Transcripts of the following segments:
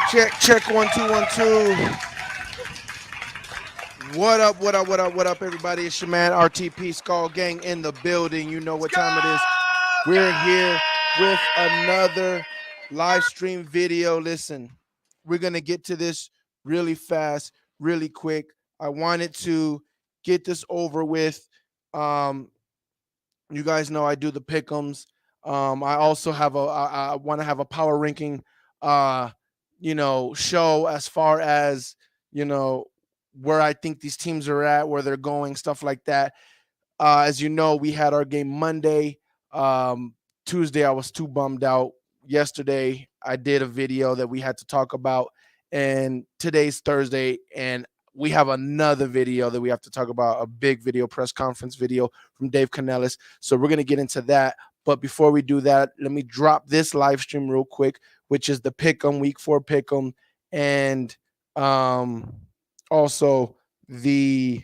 Check 1 2 1 2. What up? What up? What up? What up, everybody? It's your man RTP Skull Gang in the building. You know what time it is. We're here with another live stream video. Listen, we're gonna get to this really fast, really quick. I wanted to get this over with. Um, you guys know I do the pick'ems. I also have I want to have a power ranking, uh, show as far as you know where I think these teams are at, where they're going, stuff like that. As you know, we had our game Monday. Tuesday, I was too bummed out. Yesterday, I did a video that we had to talk about, and today's Thursday, and we have another video that we have to talk about, a big video, press conference video from Dave Canellis. So we're going to get into that. But before we do that, let me drop this live stream real quick, which is the Pick'em Week 4 Pick'em, and also the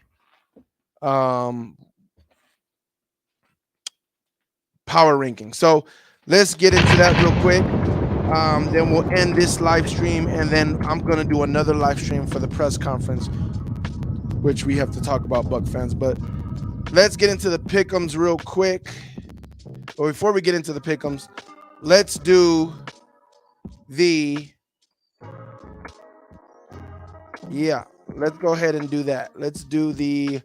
power ranking. So let's get into that real quick. Then we'll end this live stream, and then I'm gonna do another live stream for the press conference, which we have to talk about, Buck fans. But let's get into the pick'ems real quick. But before we get into the pick'ems, let's do the Let's go ahead and do that. Let's do the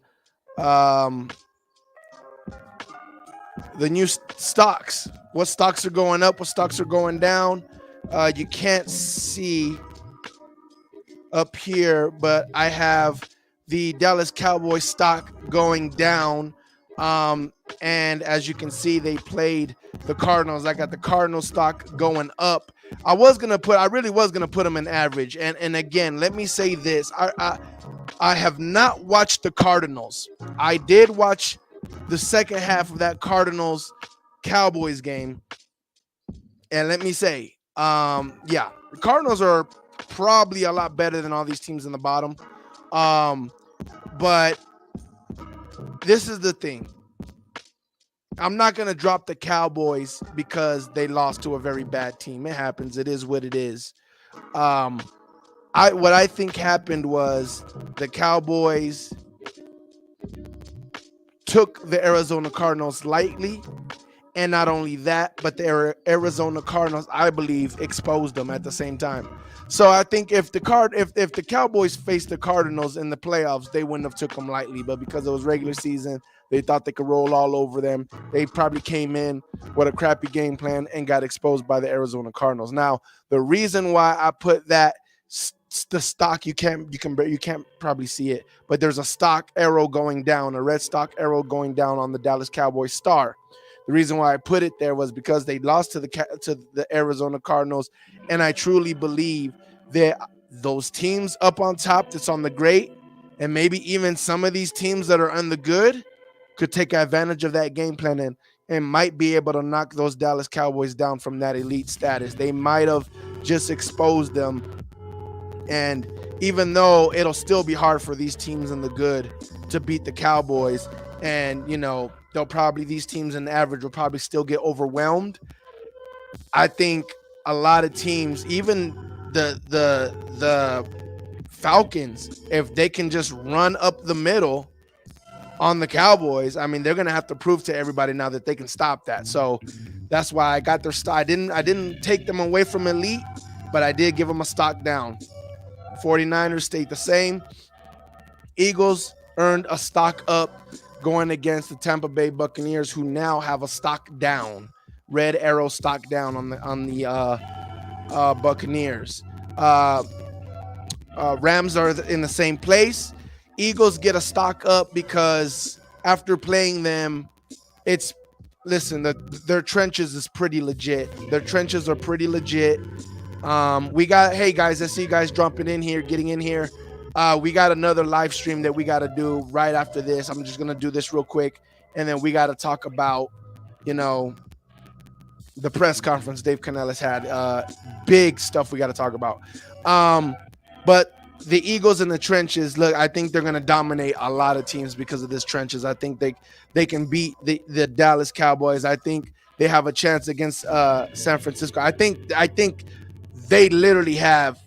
new stocks. What stocks are going up? What stocks are going down? You can't see up here, but I have the Dallas Cowboys stock going down. And as you can see, they played the Cardinals. I got the Cardinals stock going up. I really was gonna put them in average. And again, let me say this: I have not watched the Cardinals. I did watch the second half of that Cardinals Cowboys game, and let me say, the Cardinals are probably a lot better than all these teams in the bottom. But this is the thing. I'm not going to drop the Cowboys because they lost to a very bad team. It happens. It is what it is. What I think happened was the Cowboys took the Arizona Cardinals lightly. And not only that, but the Arizona Cardinals, I believe, exposed them at the same time. So I think if the Cowboys faced the Cardinals in the playoffs, they wouldn't have took them lightly. But because it was regular season, they thought they could roll all over them. They probably came in with a crappy game plan and got exposed by the Arizona Cardinals. Now, the reason why I put that the stock, you can't probably see it, but there's a stock arrow going down, a red stock arrow going down on the Dallas Cowboys star. The reason why I put it there was because they lost to the Arizona Cardinals, and I truly believe that those teams up on top that's on the great, and maybe even some of these teams that are on the good, could take advantage of that game plan and might be able to knock those Dallas Cowboys down from that elite status. They might have just exposed them, and even though it'll still be hard for these teams in the good to beat the Cowboys, and these teams in the average will probably still get overwhelmed. I think a lot of teams, even the Falcons, if they can just run up the middle on the Cowboys, I mean, they're gonna have to prove to everybody now that they can stop that. So that's why I got their stock. I didn't take them away from elite, but I did give them a stock down. 49ers stayed the same. Eagles earned a stock up going against the Tampa Bay Buccaneers, who now have a stock down. Red arrow stock down on the Buccaneers. Rams are in the same place. Eagles get a stock up because after playing them, their trenches is pretty legit. Their trenches are pretty legit. Hey guys, I see you guys jumping in here, getting in here. We got another live stream that we got to do right after this. I'm just going to do this real quick, and then we got to talk about, the press conference Dave Canellis had. Big stuff we got to talk about. But the Eagles in the trenches, look, I think they're going to dominate a lot of teams because of this trenches. I think they can beat the Dallas Cowboys. I think they have a chance against San Francisco. I think they literally have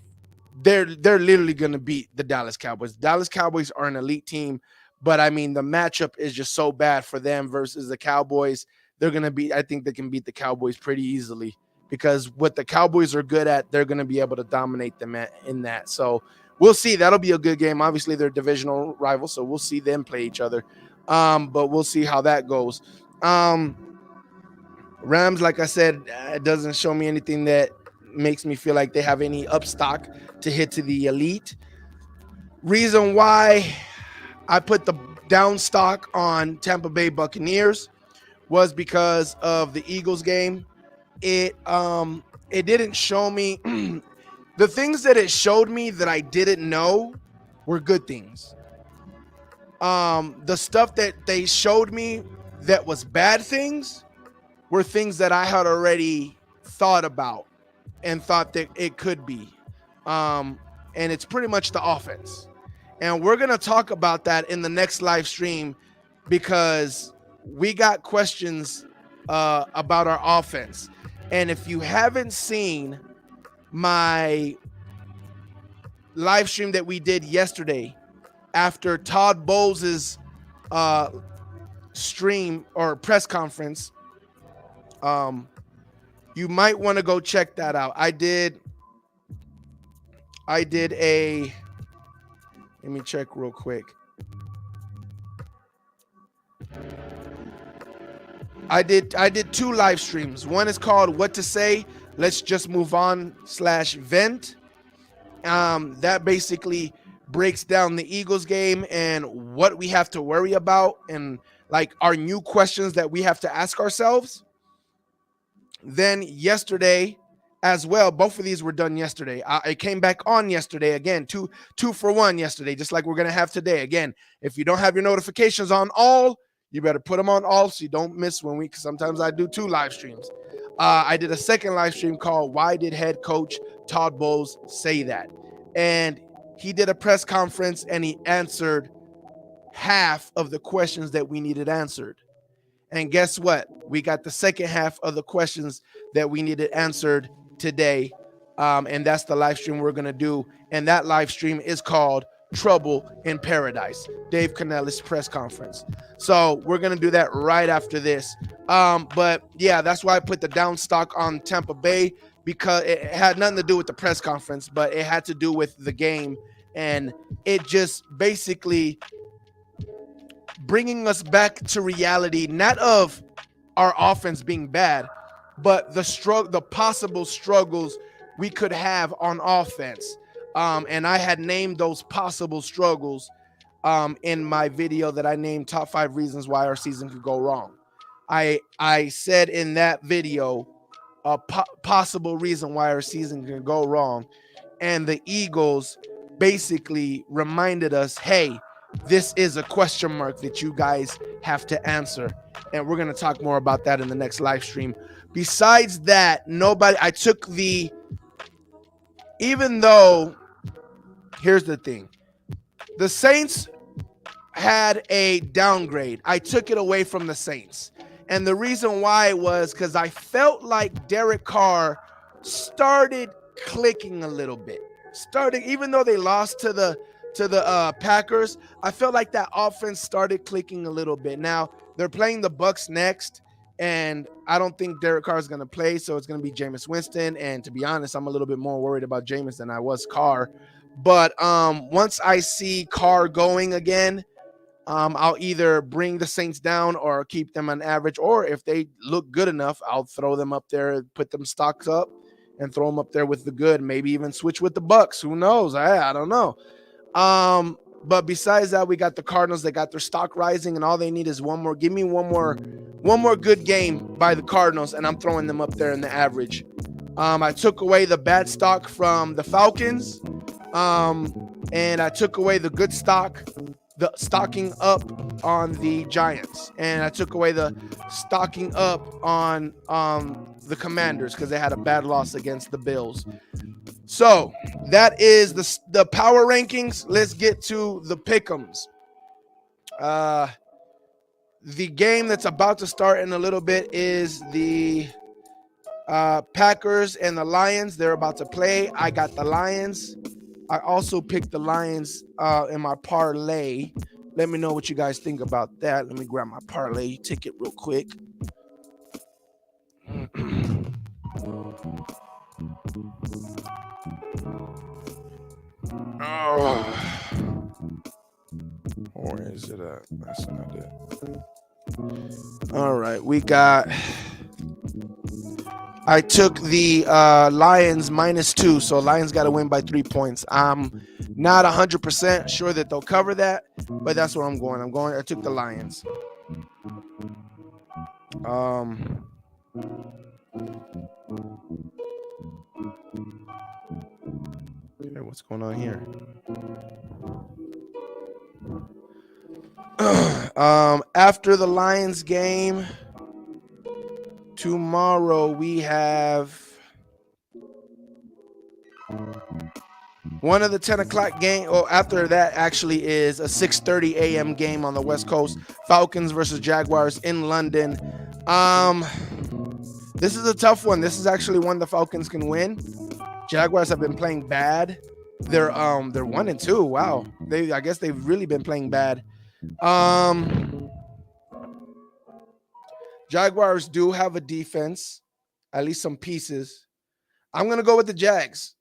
they're literally going to beat the Dallas Cowboys. Dallas Cowboys are an elite team, but I mean the matchup is just so bad for them versus the Cowboys. They're going to be, I think they can beat the Cowboys pretty easily because what the Cowboys are good at, they're going to be able to dominate them in that. So we'll see. That'll be a good game. Obviously, they're divisional rivals, so we'll see them play each other. But we'll see how that goes. Rams, like I said, it doesn't show me anything that makes me feel like they have any upstock to hit to the elite. Reason why I put the down stock on Tampa Bay Buccaneers was because of the Eagles game. It didn't show me the things that it showed me that I didn't know were good things. The stuff that they showed me that was bad things were things that I had already thought about and thought that it could be. And it's pretty much the offense. And we're going to talk about that in the next live stream because we got questions about our offense. And if you haven't seen my live stream that we did yesterday after Todd Bowles' stream or press conference, you might want to go check that out. I did a, let me check real quick. I did 2 live streams. One is called What to Say, Let's Just Move On /vent. That basically breaks down the Eagles game and what we have to worry about and like our new questions that we have to ask ourselves. Then yesterday as well, both of these were done yesterday. I came back on yesterday again, two for one yesterday, just like we're going to have today. Again, if you don't have your notifications on all, you better put them on all so you don't miss when we, because sometimes I do 2 live streams. I did a second live stream called Why Did Head Coach Todd Bowles Say That? And he did a press conference and he answered half of the questions that we needed answered. And guess what? We got the second half of the questions that we needed answered today. And that's the live stream we're going to do. And that live stream is called Trouble in Paradise, Dave Canellis press conference. So we're going to do that right after this. But yeah, that's why I put the down stock on Tampa Bay, because it had nothing to do with the press conference, but it had to do with the game. And it just basically bringing us back to reality, not of our offense being bad, but the possible struggles we could have on offense. And I had named those possible struggles in my video that I named Top 5 Reasons Why Our Season Could Go Wrong. I said in that video a possible reason why our season can go wrong. And the Eagles basically reminded us, hey, this is a question mark that you guys have to answer. And we're going to talk more about that in the next live stream. Besides that, even though, here's the thing. The Saints had a downgrade. I took it away from the Saints. And the reason why was because I felt like Derek Carr started clicking a little bit. Even though they lost to the Packers, I felt like that offense started clicking a little bit. Now, they're playing the Bucs next, and I don't think Derek Carr is going to play, so it's going to be Jameis Winston. And to be honest, I'm a little bit more worried about Jameis than I was Carr. But once I see Carr going again, I'll either bring the Saints down or keep them on average. Or if they look good enough, I'll throw them up there, put them stocks up, and throw them up there with the good. Maybe even switch with the Bucs. Who knows? I don't know. But besides that, we got the Cardinals. They got their stock rising, and all they need is one more. Give me one more good game by the Cardinals, and I'm throwing them up there in the average. I took away the bad stock from the Falcons, and I took away the good stock, the stocking up on the Giants, and I took away the stocking up on the Commanders because they had a bad loss against the Bills. So that is the power rankings. Let's get to the pick'ems. The game that's about to start in a little bit is the Packers and the Lions. They're about to play. I got the Lions. I also picked the Lions in my parlay. Let me know what you guys think about that. Let me grab my parlay ticket real quick. Oh. Where is it at? That's not it. All right, we got. I took the Lions -2, so Lions got to win by 3 points. I'm not 100% sure that they'll cover that, but that's where I'm going. I took the Lions. Okay, what's going on here? After the Lions game tomorrow, we have one of the 10 o'clock game. Oh, after that actually is a 6:30 a.m. game on the West Coast. Falcons versus Jaguars in London. This is a tough one. This is actually one the Falcons can win. Jaguars have been playing bad. They're 1-2. Wow. I guess they've really been playing bad. Jaguars do have a defense, at least some pieces. I'm going to go with the Jags.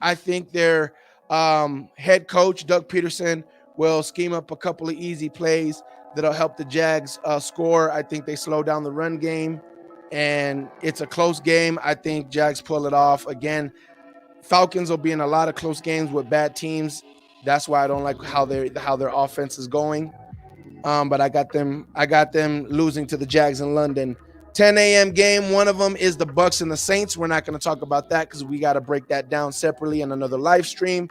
I think their head coach, Doug Peterson, will scheme up a couple of easy plays that'll help the Jags score. I think they slow down the run game, and it's a close game. I think Jags pull it off. Again, Falcons will be in a lot of close games with bad teams. That's why I don't like how their offense is going. But I got them losing to the Jags in London. 10 a.m. game. One of them is the Bucs and the Saints. We're not going to talk about that because we got to break that down separately in another live stream.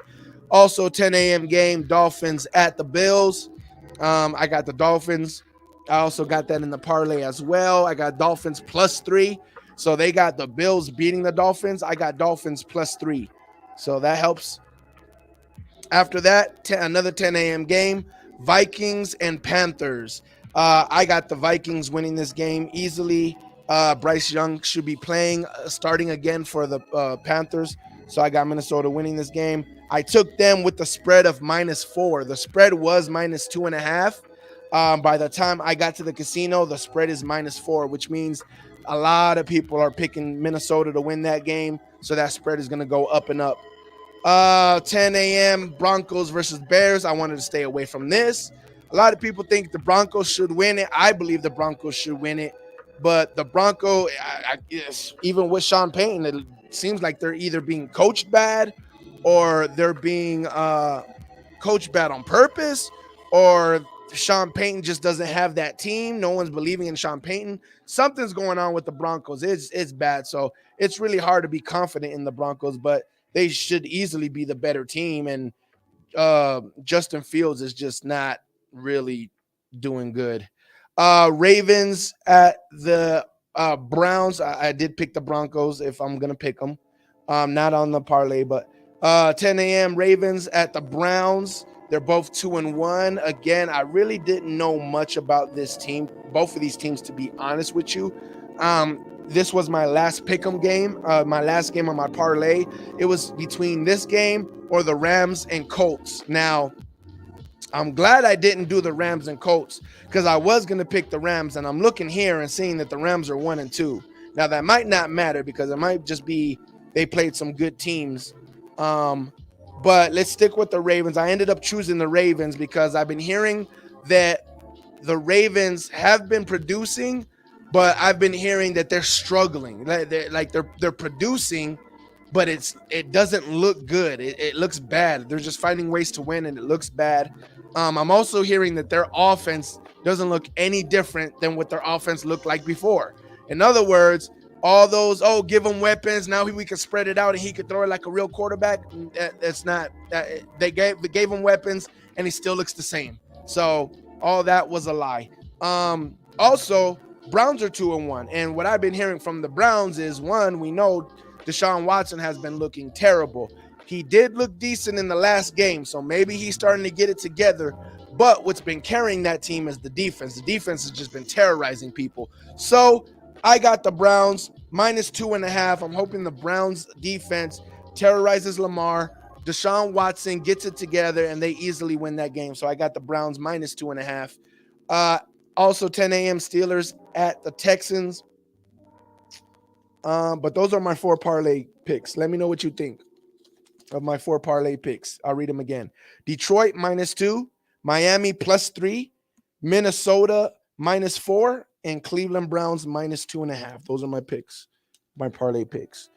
Also, 10 a.m. game. Dolphins at the Bills. I got the Dolphins. I also got that in the parlay as well. I got Dolphins +3. So they got the Bills beating the Dolphins. I got Dolphins +3. So that helps. After that, another 10 a.m. game. Vikings and Panthers. I got the Vikings winning this game easily. Bryce Young should be starting again for the Panthers. So I got Minnesota winning this game. I took them with the spread of -4. The spread was -2.5. By the time I got to the casino, the spread is -4, which means a lot of people are picking Minnesota to win that game. So that spread is going to go up and up. 10 a.m. Broncos versus Bears. I wanted to stay away from this. A lot of people think the Broncos should win it. I believe the Broncos should win it. But the Broncos, even with Sean Payton, it seems like they're either being coached bad or they're being coached bad on purpose, or Sean Payton just doesn't have that team. No one's believing in Sean Payton. Something's going on with the Broncos. It's bad. So it's really hard to be confident in the Broncos, but they should easily be the better team. And Justin Fields is just not really doing good. Ravens at the Browns. I did pick the Broncos if I'm going to pick them. Not on the parlay, but 10 a.m. Ravens at the Browns. They're both 2-1. Again, I really didn't know much about this team, both of these teams, to be honest with you. This was my last pick'em game, my last game on my parlay. It was between this game or the Rams and Colts. Now, I'm glad I didn't do the Rams and Colts because I was going to pick the Rams, and I'm looking here and seeing that the Rams are 1-2. Now, that might not matter because it might just be they played some good teams. But let's stick with the Ravens. I ended up choosing the Ravens because I've been hearing that the Ravens have been producing, but I've been hearing that they're struggling. They're producing, but it doesn't look good. It looks bad. They're just finding ways to win, and it looks bad. I'm also hearing that their offense doesn't look any different than what their offense looked like before. In other words, all those, give him weapons, now we can spread it out and he could throw it like a real quarterback. That's not they gave him weapons and he still looks the same. So all that was a lie. Also, Browns are 2-1, and what I've been hearing from the Browns is, one, we know Deshaun Watson has been looking terrible. He did look decent in the last game, so maybe he's starting to get it together. But what's been carrying that team is the defense. The defense has just been terrorizing people. So I got the Browns -2.5. I'm hoping the Browns defense terrorizes Lamar. Deshaun Watson gets it together and they easily win that game. So I got the Browns minus 2.5. Also 10 a.m. Steelers at the Texans. But those are my 4 parlay picks. Let me know what you think of my 4 parlay picks. I'll read them again. Detroit minus 2, Miami plus 3, Minnesota minus 4, and Cleveland Browns minus 2.5. Those are my picks, my parlay picks.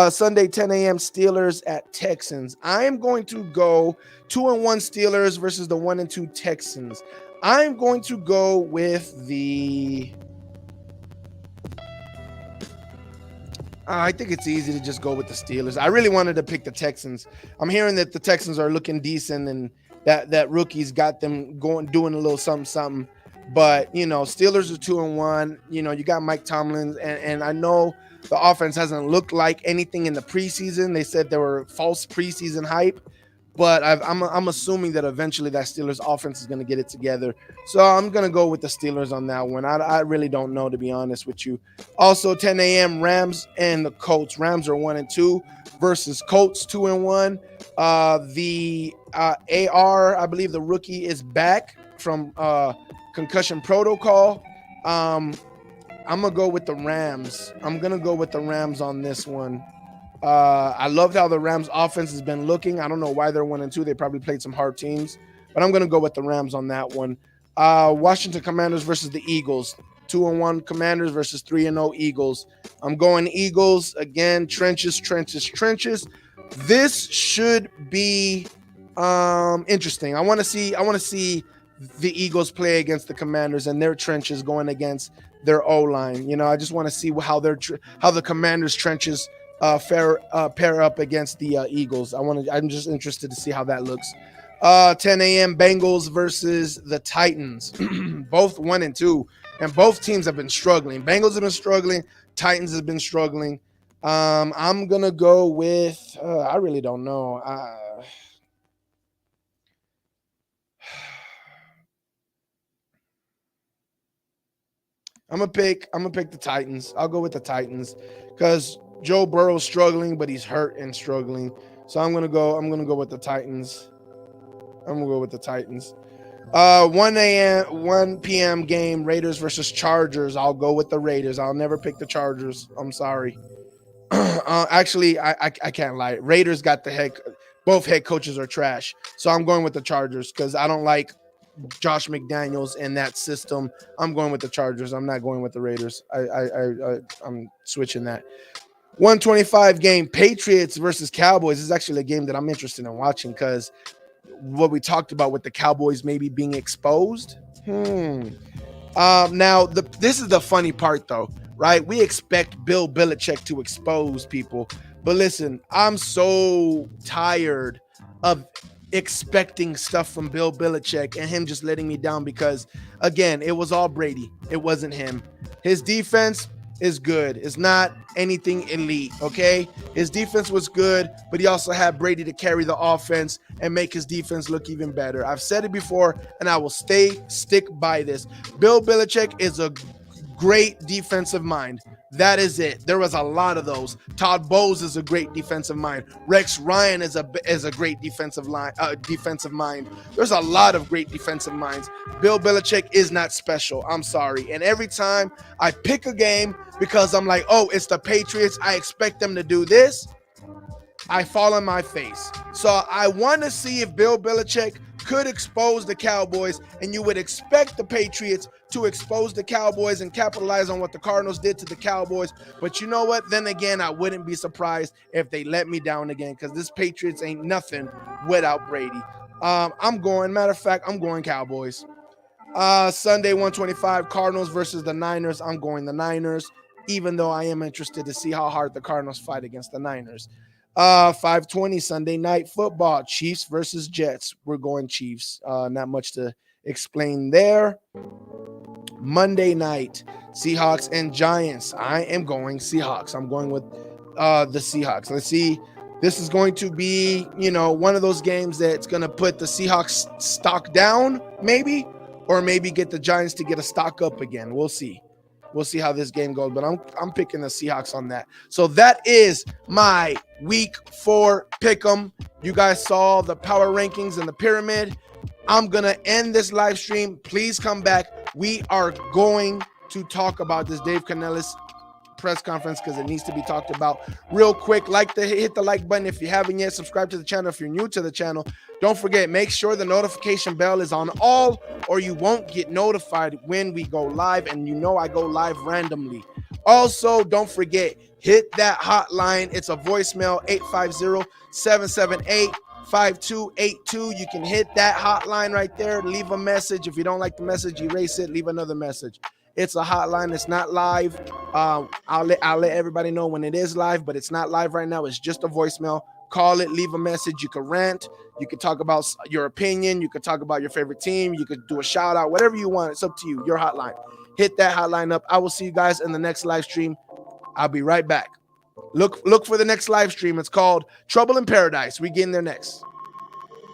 Sunday 10 a.m. Steelers at Texans. I am going to go 2-1 Steelers versus the 1-2 Texans. I'm going to go with the. I think it's easy to just go with the Steelers. I really wanted to pick the Texans. I'm hearing that the Texans are looking decent and that rookies got them doing a little something. But, Steelers are 2-1. You got Mike Tomlin, and I know the offense hasn't looked like anything in the preseason. They said there were false preseason hype. But I'm assuming that eventually that Steelers offense is going to get it together. So I'm going to go with the Steelers on that one. I really don't know, to be honest with you. Also, 10 a.m. Rams and the Colts. Rams are 1-2 versus Colts 2-1. The AR, I believe the rookie is back from concussion protocol. I'm going to go with the Rams. I'm going to go with the Rams on this one. I loved how the Rams offense has been looking. I don't know why they're 1-2. They probably played some hard teams, but I'm going to go with the Rams on that one. Washington Commanders versus the Eagles. 2-1 Commanders versus 3-0 Eagles. I'm going Eagles again. Trenches. This should be interesting. I want to see the Eagles play against the Commanders and their trenches going against their O-line. I just want to see how the Commanders trenches pair up against the Eagles. I'm just interested to see how that looks. 10 a.m. Bengals versus the Titans. Both 1-2, and both teams have been struggling. Bengals have been struggling. Titans have been struggling. I'm gonna go with. I really don't know. I'm gonna pick the Titans. I'll go with the Titans because Joe Burrow's struggling, but he's hurt and struggling. So I'm gonna go with the Titans. 1 p.m. game, Raiders versus Chargers. I'll go with the Raiders. I'll never pick the Chargers. I'm sorry. Actually, I can't lie. Raiders got both head coaches are trash. So I'm going with the Chargers because I don't like Josh McDaniels in that system. I'm going with the Chargers. I'm not going with the Raiders. I'm switching that. 125 game, Patriots versus Cowboys. This is actually a game that I'm interested in watching because what we talked about with the Cowboys maybe being exposed. Now, this is the funny part, though, right? We expect Bill Belichick to expose people. But listen, I'm so tired of expecting stuff from Bill Belichick and him just letting me down because, again, it was all Brady. It wasn't him. His defense is good. It's not anything elite, okay? His defense was good, but he also had Brady to carry the offense and make his defense look even better. I've said it before, and I will stick by this. Bill Belichick is a great defensive mind. That is it. There was a lot of those. Todd Bowles is a great defensive mind. Rex Ryan is a great defensive mind. There's a lot of great defensive minds. Bill Belichick is not special. I'm sorry. And every time I pick a game because I'm like, oh, it's the Patriots, I expect them to do this, I fall on my face. So I want to see if Bill Belichick could expose the Cowboys, and you would expect the Patriots to expose the Cowboys and capitalize on what the Cardinals did to the Cowboys. But you know what? Then again, I wouldn't be surprised if they let me down again because this Patriots ain't nothing without Brady. I'm going Cowboys. Sunday, 125, Cardinals versus the Niners. I'm going the Niners, even though I am interested to see how hard the Cardinals fight against the Niners. 5:20 Sunday night football, Chiefs versus Jets. We're going Chiefs. Not much to explain there. Monday night, Seahawks and Giants. I am going Seahawks. I'm going with the Seahawks. Let's see. This is going to be, one of those games that's going to put the Seahawks stock down, maybe, or maybe get the Giants to get a stock up again. We'll see. We'll see how this game goes, but I'm picking the Seahawks on that. So that is my week 4 pick'em. You guys saw the power rankings and the pyramid. I'm gonna end this live stream. Please come back. We are going to talk about this Dave Canellis press conference because it needs to be talked about real quick. Hit the like button if you haven't yet. Subscribe to the channel if you're new to the channel. Don't forget, make sure the notification bell is on all, or you won't get notified when we go live. And you know I go live randomly. Also, don't forget, hit that hotline. It's a voicemail, 850-778-5282. You can hit that hotline right there. Leave a message. If you don't like the message, erase it. Leave another message. It's a hotline. It's not live. I'll let everybody know when it is live, but it's not live right now. It's just a voicemail. Call it. Leave a message. You can rant. You can talk about your opinion. You can talk about your favorite team. You could do a shout out. Whatever you want. It's up to you. Your hotline. Hit that hotline up. I will see you guys in the next live stream. I'll be right back. Look for the next live stream. It's called Trouble in Paradise. We get in there next.